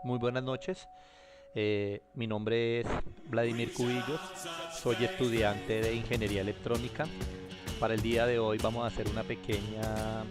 Muy buenas noches. Mi nombre es Vladimir Cubillos. Soy estudiante de Ingeniería Electrónica. Para el día de hoy vamos a hacer una pequeña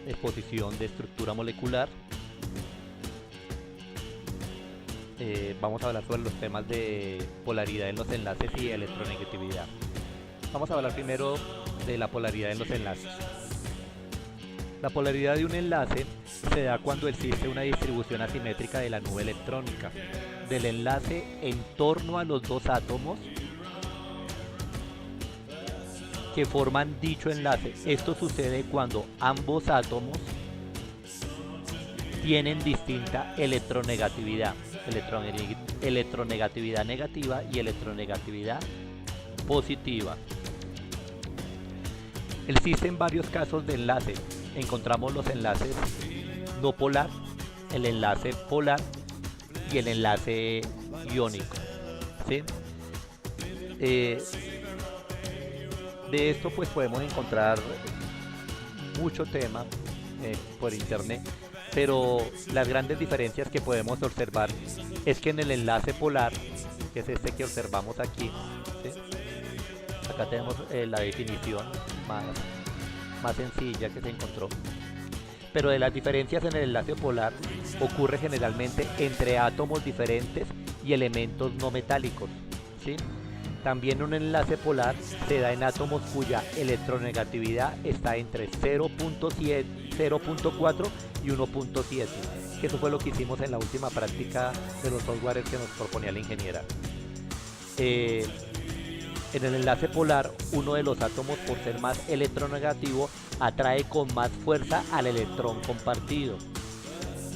exposición de estructura molecular. Vamos a hablar sobre los temas de polaridad en los enlaces y electronegatividad. Vamos a hablar primero de la polaridad en los enlaces. La polaridad de un enlace se da cuando existe una distribución asimétrica de la nube electrónica del enlace en torno a los dos átomos que forman dicho enlace. Esto sucede cuando ambos átomos tienen distinta electronegatividad, electronegatividad negativa y electronegatividad positiva. Existen varios casos de enlace. Encontramos los enlaces no polar, el enlace polar y el enlace iónico, ¿sí? De esto pues podemos encontrar mucho tema por internet, pero las grandes diferencias que podemos observar es que en el enlace polar, que es este que observamos aquí, ¿sí? Acá tenemos la definición más sencilla que se encontró. Pero de las diferencias en el enlace polar ocurre generalmente entre átomos diferentes y elementos no metálicos, ¿sí? También un enlace polar se da en átomos cuya electronegatividad está entre 0.7, 0.4 y 1.7, que eso fue lo que hicimos en la última práctica de los softwares que nos proponía la ingeniera. En el enlace polar, uno de los átomos, por ser más electronegativo, atrae con más fuerza al electrón compartido.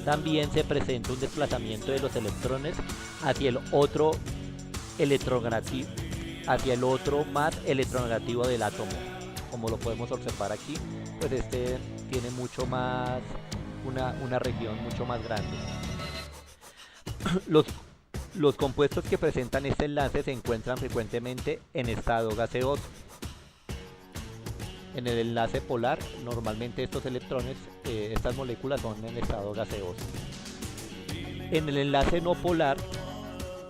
También se presenta un desplazamiento de los electrones hacia el otro más electronegativo del átomo. Como lo podemos observar aquí, pues este tiene mucho más, una región mucho más grande. Los compuestos que presentan este enlace se encuentran frecuentemente en estado gaseoso. En el enlace polar, normalmente estos electrones, estas moléculas son en estado gaseoso. En el enlace no polar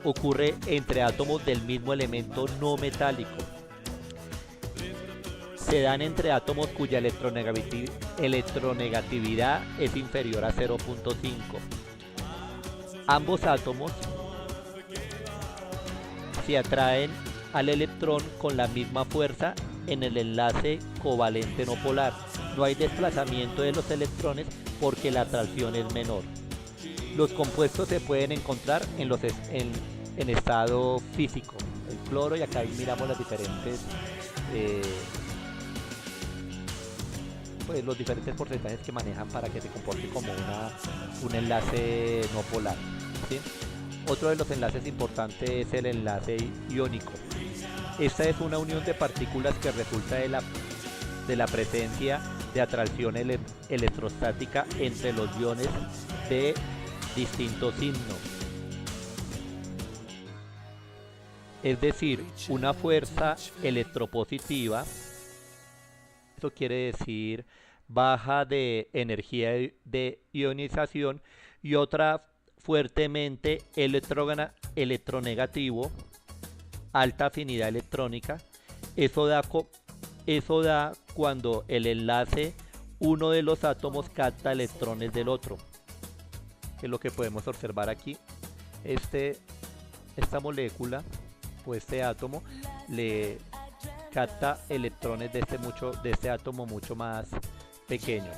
ocurre entre átomos del mismo elemento no metálico. Se dan entre átomos cuya electronegatividad es inferior a 0.5. Ambos átomos se atraen al electrón con la misma fuerza en el enlace covalente no polar. No hay desplazamiento de los electrones porque la atracción es menor. Los compuestos se pueden encontrar en estado físico, el cloro, y acá miramos las diferentes pues los diferentes porcentajes que manejan para que se comporte como un enlace no polar, ¿sí? Otro de los enlaces importantes es el enlace iónico. Esta es una unión de partículas que resulta de la presencia de atracción electrostática entre los iones de distinto signo. Es decir, una fuerza electropositiva, eso quiere decir baja de energía de ionización, y otra fuertemente electronegativo, alta afinidad electrónica. Eso da cuando el enlace, uno de los átomos capta electrones del otro, que es lo que podemos observar aquí. Esta molécula o este átomo le capta electrones de este átomo mucho más pequeño.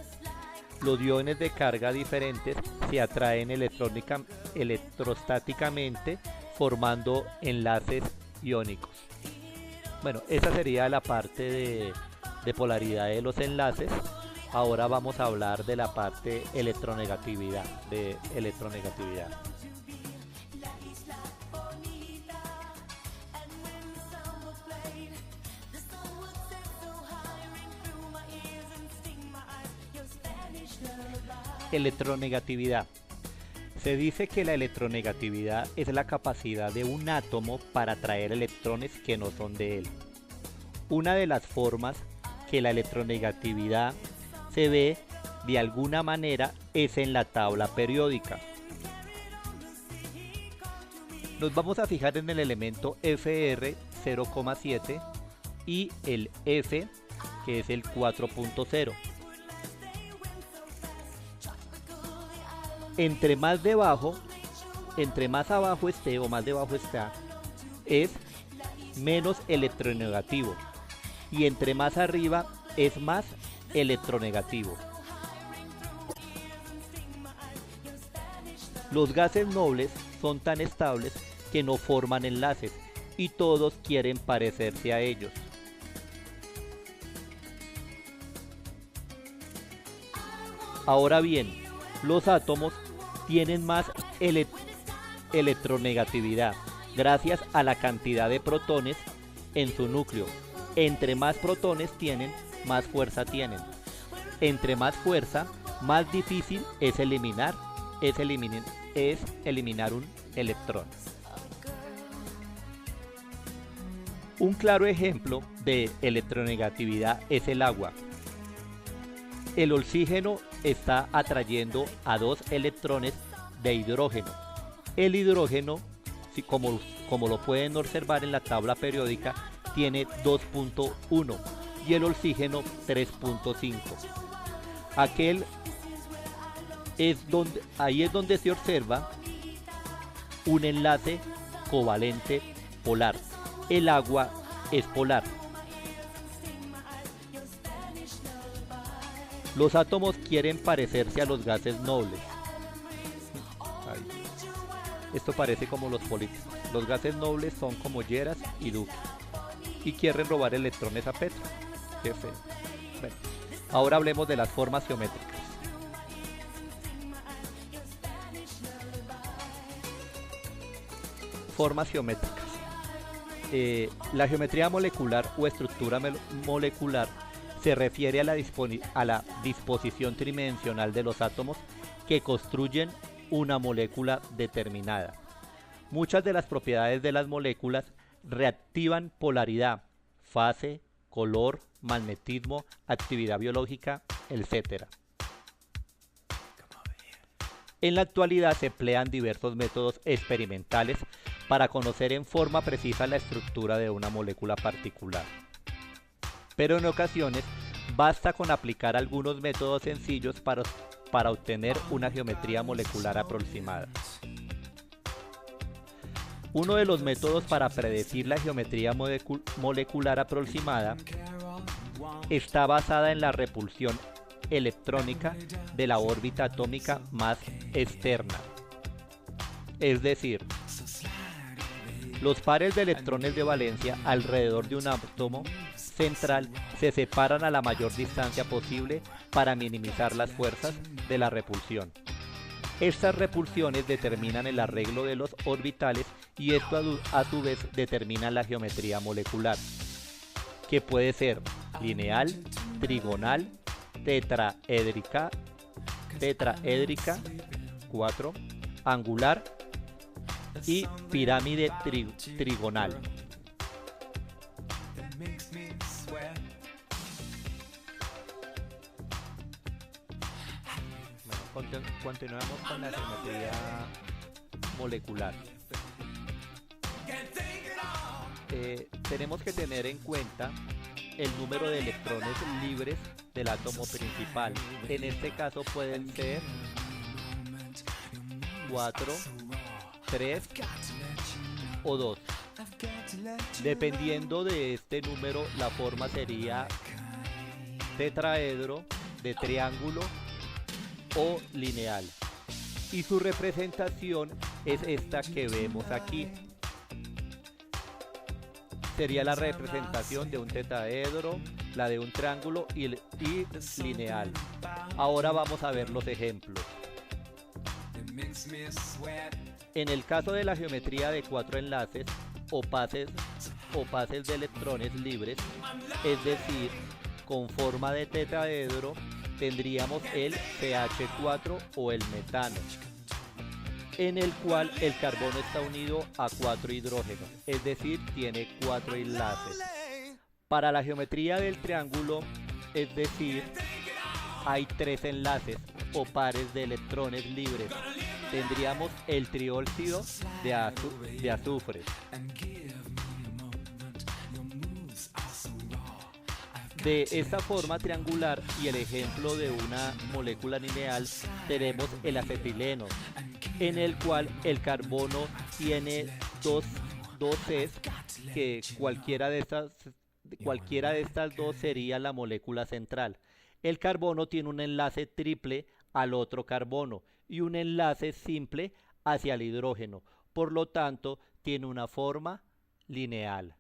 Los iones de carga diferentes se atraen electrostáticamente formando enlaces iónicos. Bueno, esa sería la parte de polaridad de los enlaces. Ahora vamos a hablar de la parte electronegatividad, Electronegatividad. Se dice que la electronegatividad es la capacidad de un átomo para atraer electrones que no son de él. Una de las formas que la electronegatividad se ve de alguna manera es en la tabla periódica. Nos vamos a fijar en el elemento FR 0,7 y el F, que es el 4.0. Entre más abajo esté o más debajo está, es menos electronegativo, y entre más arriba es más electronegativo. Los gases nobles son tan estables que no forman enlaces y todos quieren parecerse a ellos. Ahora bien, los átomos tienen más electronegatividad gracias a la cantidad de protones en su núcleo. Entre más protones tienen, más fuerza tienen. Entre más fuerza, más difícil es eliminar un electrón. Un claro ejemplo de electronegatividad es el agua. El oxígeno está atrayendo a 2 electrones de hidrógeno. El hidrógeno, como lo pueden observar en la tabla periódica, tiene 2.1 y el oxígeno 3.5. Ahí es donde se observa un enlace covalente polar. El agua es polar. Los átomos quieren parecerse a los gases nobles. Esto parece como los políticos. Los gases nobles son como Lleras y Duque, y quieren robar electrones a Petro. Qué feo. Bueno, ahora hablemos de las formas geométricas. Formas geométricas. La geometría molecular o estructura molecular se refiere a la disposición tridimensional de los átomos que construyen una molécula determinada. Muchas de las propiedades de las moléculas reactivan polaridad, fase, color, magnetismo, actividad biológica, etc. En la actualidad se emplean diversos métodos experimentales para conocer en forma precisa la estructura de una molécula particular. Pero en ocasiones basta con aplicar algunos métodos sencillos para obtener una geometría molecular aproximada. Uno de los métodos para predecir la geometría molecular aproximada está basada en la repulsión electrónica de la órbita atómica más externa. Es decir, los pares de electrones de valencia alrededor de un átomo central se separan a la mayor distancia posible para minimizar las fuerzas de la repulsión. Estas repulsiones determinan el arreglo de los orbitales y esto a su vez determina la geometría molecular, que puede ser lineal, trigonal, tetraédrica, 4, angular y pirámide trigonal. Bueno, continuamos con la geometría molecular. Tenemos que tener en cuenta el número de electrones libres del átomo principal. En este caso pueden ser 4, 3 o 2. Dependiendo de este número, la forma sería tetraedro, de triángulo o lineal. Y su representación es esta que vemos aquí. Sería la representación de un tetraedro, la de un triángulo y lineal. Ahora vamos a ver los ejemplos. En el caso de la geometría de 4 enlaces o pases de electrones libres, es decir, con forma de tetraedro, tendríamos el CH4 o el metano, en el cual el carbono está unido a 4 hidrógenos, es decir, tiene 4 enlaces. Para la geometría del triángulo, es decir, hay 3 enlaces o pares de electrones libres, tendríamos el trióxido de azufre. De esta forma triangular y el ejemplo de una molécula lineal, tenemos el acetileno, en el cual el carbono tiene dos Cs, que cualquiera de estas dos sería la molécula central. El carbono tiene un enlace triple al otro carbono y un enlace simple hacia el hidrógeno. Por lo tanto, tiene una forma lineal.